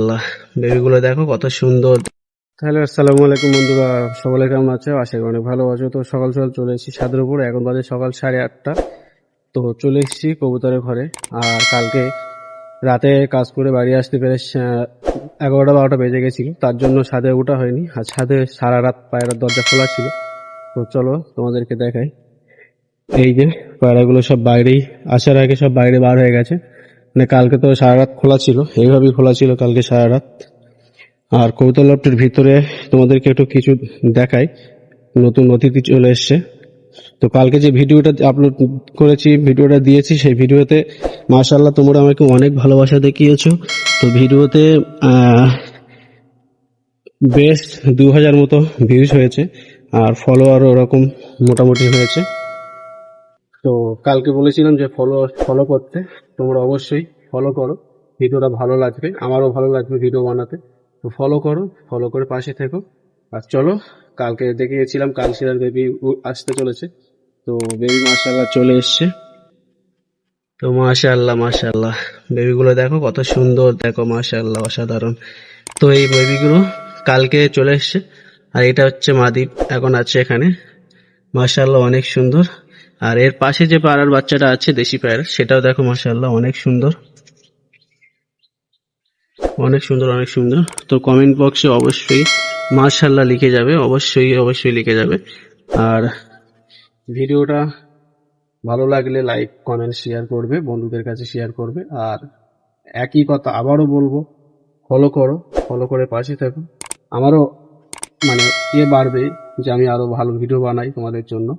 আল্লাহ, বেবিগুলো দেখো কত সুন্দর। তাহলে আসসালামু আলাইকুম বন্ধুরা, সকলে কেমন আছো? আশা করি অনেক ভালো আছো। তো সকাল সকাল চলে এসেছি ছাদের উপরে, এখন বাজে সকাল 8:30। তো চলে এসেছি কবুতরের ঘরে। আর কালকে রাতে কাজ করে বাড়ি আসতে পেরে 11টা-12টা বেজে গেছিল, তার জন্য ছাদে ওঠা হয়নি। আর ছাদে সারা রাত পায়রার দরজা খোলা ছিল। তো চলো তোমাদেরকে দেখাই। এই যে পায়রাগুলো সব বাইরেই, আসার আগে সব বাইরে বার হয়ে গেছে। মানে কালকে তো সারা রাত খোলা ছিল, এইভাবেই খোলা ছিল কালকে সারা রাত। আর কবুতর লফটের ভিতরে তোমাদেরকে একটু কিছু দেখাই। নতুন অতিথি চলে এসছে। তো কালকে যে ভিডিওটা আপলোড করেছি, ভিডিওটা দিয়েছি, সেই ভিডিওতে মাশাআল্লাহ তোমরা আমাকে অনেক ভালোবাসা দেখিয়েছো। তো ভিডিওতে বেশ 2000 মতো ভিউজ হয়েছে, আর ফলোয়ারও ওরকম মোটামুটি হয়েছে। তো কালকে বলেছিলাম যে ফলো করতে, তোমরা অবশ্যই ফলো করো। ভিডিওটা ভালো লাগবে, আমারও ভালো লাগবে ভিডিও বানাতে। তো ফলো করো, ফলো করে পাশে থেকো। আর চলো, কালকে দেখিয়েছিলাম কালশিরার বেবি আসতে চলেছে। তো বেবি মাশাআল্লাহ চলে এসছে। তো মাশাআল্লাহ মাশাআল্লাহ, বেবিগুলো দেখো কত সুন্দর, দেখো মাশাআল্লাহ অসাধারণ। তো এই বেবিগুলো কালকে চলে এসছে। আর এটা হচ্ছে মাদি, এখন আছে এখানে। মাশাআল্লাহ অনেক সুন্দর। আর এর পাশে যে পায়রার বাচ্চাটা আছে দেশি পায়রা, সেটাও দেখো মাশাআল্লাহ অনেক সুন্দর, অনেক সুন্দর, অনেক সুন্দর। তো কমেন্ট বক্সে অবশ্যই মাশাআল্লাহ লিখে যাবে, অবশ্যই অবশ্যই লিখে যাবে। আর ভিডিওটা ভালো লাগলে লাইক কমেন্ট শেয়ার করবে, বন্ধুদের কাছে শেয়ার করবে। আর একই কথা আবারও বলবো, ফলো করো, ফলো করে পাশে থাকো। আমারও মানে বাড়বে যে আমি আরো ভালো ভিডিও বানাই তোমাদের জন্য।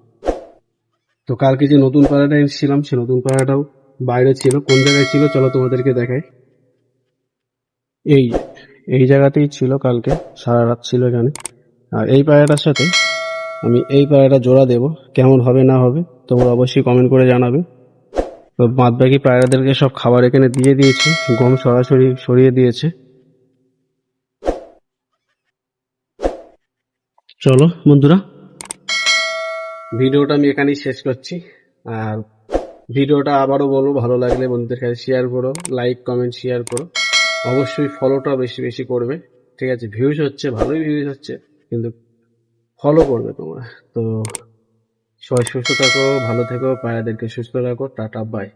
তো কালকে যে নতুন পায়রাটা এনেছিলাম, সে নতুন পায়রাটাও বাইরে ছিল। কোন জায়গায় ছিল চলো তোমাদেরকে দেখাই। এই এই জায়গাতেই ছিল, কালকে সারা রাত ছিল এখানে। আর এই পায়রাটার সাথে আমি এই পায়রাটা জোড়া দেব, কেমন হবে না হবে তোমরা অবশ্যই কমেন্ট করে জানাবে। তো বাদ বাকি পায়রাদেরকে সব খাবার এখানে দিয়ে দিয়েছি, গম সরাসরি সরিয়ে দিয়েছে। চলো বন্ধুরা, ভিডিওটা আমি এখানেই শেষ করছি। আর ভিডিওটা আবারও বলবো, ভালো লাগলে বন্ধুদের কাছে শেয়ার করো, লাইক কমেন্ট শেয়ার করো। অবশ্যই ফলোটা বেশি বেশি করবে, ঠিক আছে? ভিউজ হচ্ছে, ভালোই ভিউজ হচ্ছে, কিন্তু ফলো করবে তোমরা। তো সবাই সুস্থ থাকো, ভালো থেকো, পায়রাদেরকে সুস্থ রাখো। Tata, by.